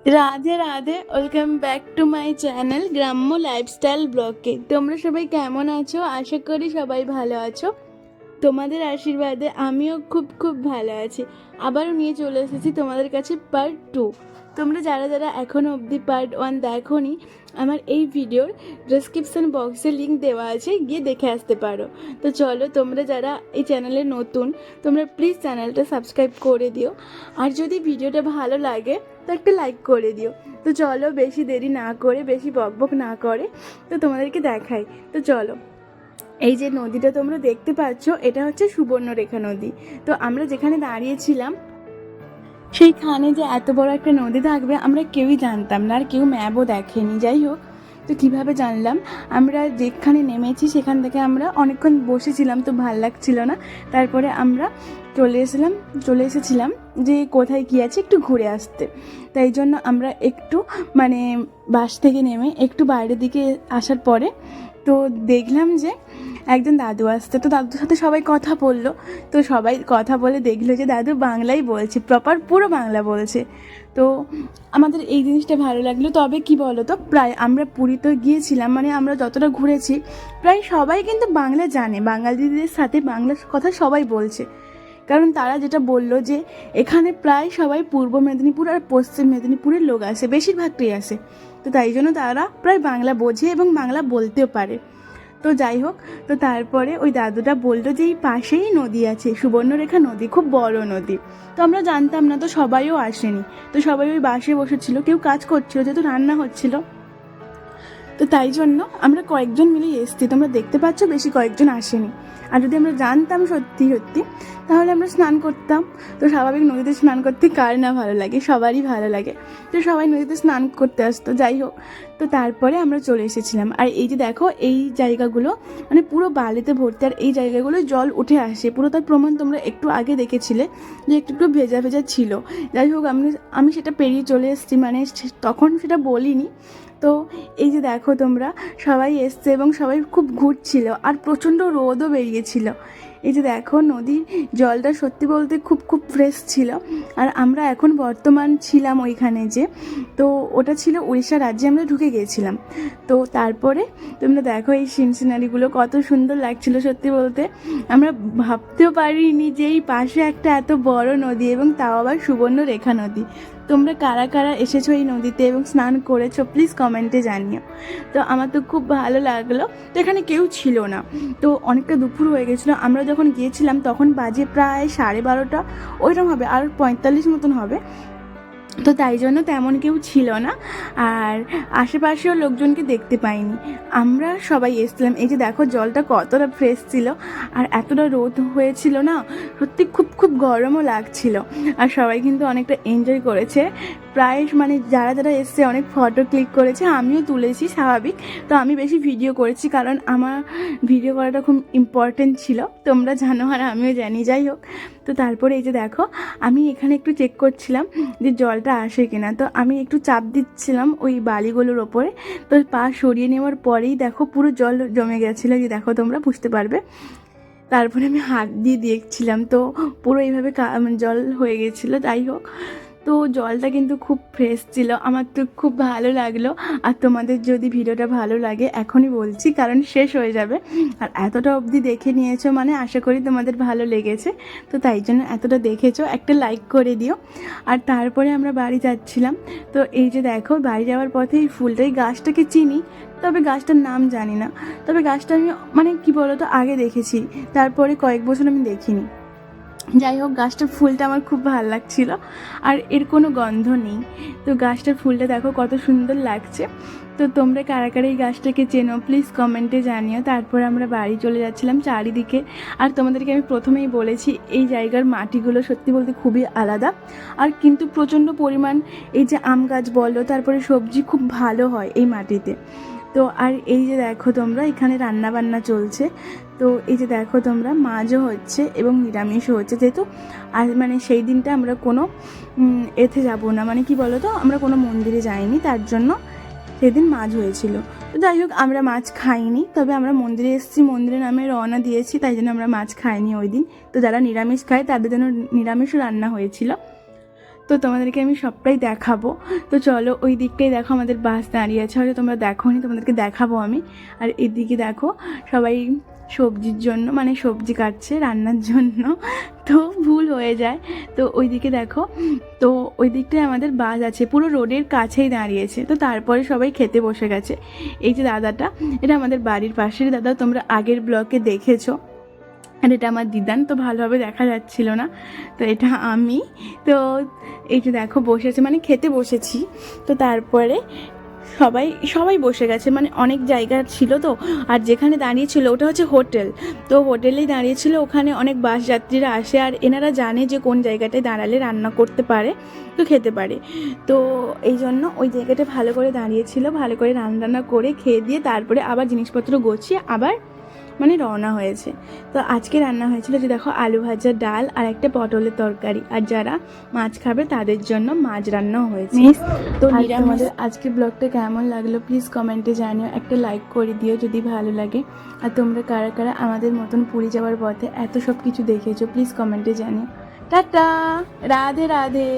Radhe Radhe, welcome back to my channel গ্রাম্য lifestyle ব্লগে। তোমরা সবাই কেমন আছো? আশা করি সবাই ভালো আছো। তোমাদের আশীর্বাদে আমিও খুব খুব ভালো আছি। আবারও নিয়ে চলে এসেছি তোমাদের কাছে পার্ট 2। তোমরা যারা যারা এখনও অবধি পার্ট 1 দেখোনি, আমার এই ভিডিওর ডেসক্রিপশন বক্সে লিঙ্ক দেওয়া আছে, গিয়ে দেখে আসতে পারো। তো চলো, তোমরা যারা এই চ্যানেলে নতুন, তোমরা প্লিজ চ্যানেলটা সাবস্ক্রাইব করে দিও। আর যদি ভিডিওটা ভালো লাগে তো একটা লাইক করে দিও। তো চলো, বেশি দেরি না করে, বেশি বকবক না করে তো তোমাদেরকে দেখাই। তো চলো, এই যে নদীটা তোমরা দেখতে পাচ্ছ, এটা হচ্ছে সুবর্ণরেখা নদী। তো আমরা যেখানে দাঁড়িয়েছিলাম সেইখানে যে এত বড় একটা নদী থাকবে আমরা কেউই জানতাম না, আর কেউ ম্যাপও দেখেনি। যাই হোক, তো কিভাবে জানলাম? আমরা যেখানে নেমেছি সেখান থেকে আমরা অনেকক্ষণ বসেছিলাম, তো ভাল লাগছিল না। তারপরে আমরা চলে এসেছিলাম যে কোথায় কী আছে একটু ঘুরে আসতে। তাই জন্য আমরা একটু মানে বাস থেকে নেমে একটু বাইরের দিকে আসার পরে তো দেখলাম যে একজন দাদু আসছে। তো দাদুর সাথে সবাই কথা বললো। তো সবাই কথা বলে দেখলো যে দাদু বাংলাই বলছে, প্রপার পুরো বাংলা বলছে। তো আমাদের এই জিনিসটা ভালো লাগলো। তবে কি বলো তো, প্রায় আমরা পুরীতে গিয়েছিলাম, মানে আমরা যতটা ঘুরেছি প্রায় সবাই কিন্তু বাংলা জানে, বাঙালিদের সাথে বাংলা কথা সবাই বলছে। কারণ তারা যেটা বললো যে এখানে প্রায় সবাই পূর্ব মেদিনীপুর আর পশ্চিম মেদিনীপুরের লোক আসে, বেশিরভাগটাই আসে। তো তাই জন্য তারা প্রায় বাংলা বোঝে এবং বাংলা বলতেও পারে। তো যাই হোক, তো তারপরে ওই দাদুটা বললো যে এই পাশেই নদী আছে, সুবর্ণরেখা নদী, খুব বড় নদী। তো আমরা জানতাম না, তো সবাইও আসেনি। তো সবাই ওই বাসে বসেছিল, কেউ কাজ করছিল, যেহেতু রান্না হচ্ছিল। তো তাই জন্য আমরা কয়েকজন মিলেই এসেছি, তোমরা দেখতে পাচ্ছ, বেশি কয়েকজন আসেনি। আর যদি আমরা জানতাম সত্যি সত্যি, তাহলে আমরা স্নান করতাম। তো স্বাভাবিক নদীতে স্নান করতে কার না ভালো লাগে, সবারই ভালো লাগে। তো সবাই নদীতে স্নান করতে আসতো। যাই হোক, তো তারপরে আমরা চলে এসেছিলাম। আর এই যে দেখো, এই জায়গাগুলো মানে পুরো বালিতে ভর্তি, আর এই জায়গাগুলো জল উঠে আসে পুরো। তার প্রমাণ তোমরা একটু আগে দেখেছিলে যে একটু একটু ভেজা ভেজা ছিল। যাই হোক, আমি সেটা পেরিয়ে চলে এসেছি, মানে তখন সেটা বলিনি। তো এই যে দেখো তোমরা, সবাই এসছে এবং সবাই খুব ঘুরছিল, আর প্রচণ্ড রোদও বেরিয়েছিল। এই যে দেখো, নদীর জলটা সত্যি বলতে খুব খুব ফ্রেশ ছিল। আর আমরা এখন বর্তমান ছিলাম ওইখানে যে, তো ওটা ছিল উড়িষ্যা রাজ্যে, আমরা ঢুকে গিয়েছিলাম। তো তারপরে তোমরা দেখো এই সিনারিগুলো কত সুন্দর লাগছিল। সত্যি বলতে আমরা ভাবতেও পারিনি যে এই পাশে একটা এত বড় নদী, এবং তাও আবার সুবর্ণরেখা নদী। তোমরা কারা কারা এসেছো এই নদীতে এবং স্নান করেছো, প্লিজ কমেন্টে জানিও। তো আমার তো খুব ভালো লাগলো। তো এখানে কেউ ছিল না, তো অনেকটা দুপুর হয়ে গেছিলো। আমরা যখন গিয়েছিলাম তখন বাজে প্রায় 12:30 ওইরকম হবে, আর 45 মতন হবে। তো তাই জন্য তেমন কেউ ছিল না, আর আশেপাশেও লোকজনকে দেখতে পাইনি। আমরা সবাই এসেছিলাম। এই যে দেখো, জলটা কতটা ফ্রেশ ছিল, আর এতটা রোদ হয়েছিল না, সত্যি খুব খুব গরমও লাগছিল। আর সবাই কিন্তু অনেকটা এনজয় করেছে, প্রায় মানে যারা যারা এসছে অনেক ফটো ক্লিক করেছে, আমিও তুলেছি স্বাভাবিক। তো আমি বেশি ভিডিও করেছি, কারণ আমার ভিডিও করাটা খুব ইম্পর্টেন্ট ছিল, তোমরা জানো আর আমিও জানি। যাই হোক, তো তারপরে এই যে দেখো, আমি এখানে একটু চেক করছিলাম যে জলটা আসে কিনা। তো আমি একটু চাপ দিচ্ছিলাম ওই বালিগুলোর ওপরে। তো পা সরিয়ে নেওয়ার পরেই দেখো পুরো জল জমে গেছিলো, যে দেখো তোমরা বুঝতে পারবে। তারপরে আমি হাত দিয়ে দেখছিলাম, তো পুরো এইভাবে জল হয়ে গেছিলো। যাই হোক, তো জলটা কিন্তু খুব ফ্রেশ ছিল, আমার তো খুব ভালো লাগলো। আর তোমাদের যদি ভিডিওটা ভালো লাগে, এখনই বলছি কারণ শেষ হয়ে যাবে, আর এতটা অবধি দেখে নিয়েছো মানে আশা করি তোমাদের ভালো লেগেছে। তো তাই জন্য এতটা দেখেছো, একটা লাইক করে দিও। আর তারপরে আমরা বাড়ি যাচ্ছিলাম। তো এই যে দেখো, বাড়ি যাওয়ার পথে এই ফুলটাই, গাছটাকে চিনি, তবে গাছটার নাম জানি না। তবে গাছটা আমি মানে কি বলতো আগে দেখেছি, তারপরে কয়েক বছর আমি দেখিনি। যাই হোক, গাছটার ফুলটা আমার খুব ভালো লাগছিল, আর এর কোনো গন্ধ নেই। তো গাছটার ফুলটা দেখো কত সুন্দর লাগছে। তো তোমরা কারা কারা এই গাছটাকে চেনো, প্লিজ কমেন্টে জানিও। তারপর আমরা বাড়ি চলে যাচ্ছিলাম চারিদিকে। আর তোমাদেরকে আমি প্রথমেই বলেছি, এই জায়গার মাটিগুলো সত্যি বলতে খুবই আলাদা, আর কিন্তু প্রচণ্ড পরিমাণ এই যে আম গাছ বলো, তারপরে সবজি খুব ভালো হয় এই মাটিতে। তো আর এই যে দেখো তোমরা, এখানে রান্না বান্না চলছে। তো এই যে দেখো তোমরা, মাছও হচ্ছে এবং নিরামিষও হচ্ছে, যেহেতু আর মানে সেই দিনটা আমরা কোনো এতে যাব না, মানে কি বলো তো, আমরা কোনো মন্দিরে যাইনি, তার জন্য সেদিন মাছ হয়েছিল। তো যাই হোক, আমরা মাছ খাইনি, তবে আমরা মন্দিরে এসেছি, মন্দিরের নামে রওনা দিয়েছি, তাই জন্য আমরা মাছ খাইনি ওই দিন। তো যারা নিরামিষ খায় তাদের জন্য নিরামিষও রান্না হয়েছিল। তো তোমাদেরকে আমি সবটাই দেখাবো। তো চলো, ওই দিকটাই দেখো আমাদের বাস দাঁড়িয়ে আছে, হয়তো তোমরা দেখোনি, তোমাদেরকে দেখাবো আমি। আর এদিকে দেখো সবাই সবজির জন্য, মানে সবজি কাটছে রান্নার জন্য, তো ভুল হয়ে যায়। তো ওইদিকে দেখো, তো ওই দিকটায় আমাদের বাস আছে, পুরো রোডের কাছেই দাঁড়িয়েছে। তো তারপরে সবাই খেতে বসে গেছে। এই যে দাদাটা, এটা আমাদের বাড়ির পাশের দাদা, তোমরা আগের ব্লগে দেখেছো। আর এটা আমার দিদান, তো ভালোভাবে দেখা যাচ্ছিল না, তো এটা আমি। তো এই যে দেখো বসেছে, মানে খেতে বসেছি। তো তারপরে সবাই বসে গেছে, মানে অনেক জায়গা ছিল তো। আর যেখানে দাঁড়িয়েছিল ওটা হচ্ছে হোটেল, তো হোটেলেই দাঁড়িয়েছিল। ওখানে অনেক বাস যাত্রীরা আসে, আর এনারা জানে যে কোন জায়গাটায় দাঁড়ালে রান্না করতে পারে, তো খেতে পারে। তো এই জন্য ওই জায়গাটা ভালো করে দাঁড়িয়েছিল, ভালো করে রান্না করে খেয়ে দিয়ে তারপরে আবার জিনিসপত্র গুছিয়ে আবার মানে রওনা হয়েছে। তো আজকে রান্না হয়েছিল যে দেখো, আলু ভাজা, ডাল আর একটা পটলের তরকারি। আর যারা মাছ খাবে তাদের জন্য মাছ রান্নাও হয়েছে। তো তোমাদের আজকের ব্লগটা কেমন লাগলো প্লিজ কমেন্টে জানিও, একটা লাইক করে দিও যদি ভালো লাগে। আর তোমরা কারা কারা আমাদের মতন পুরী যাওয়ার পথে এত সব কিছু দেখেছো প্লিজ কমেন্টে জানিও। টাটা, রাধে রাধে।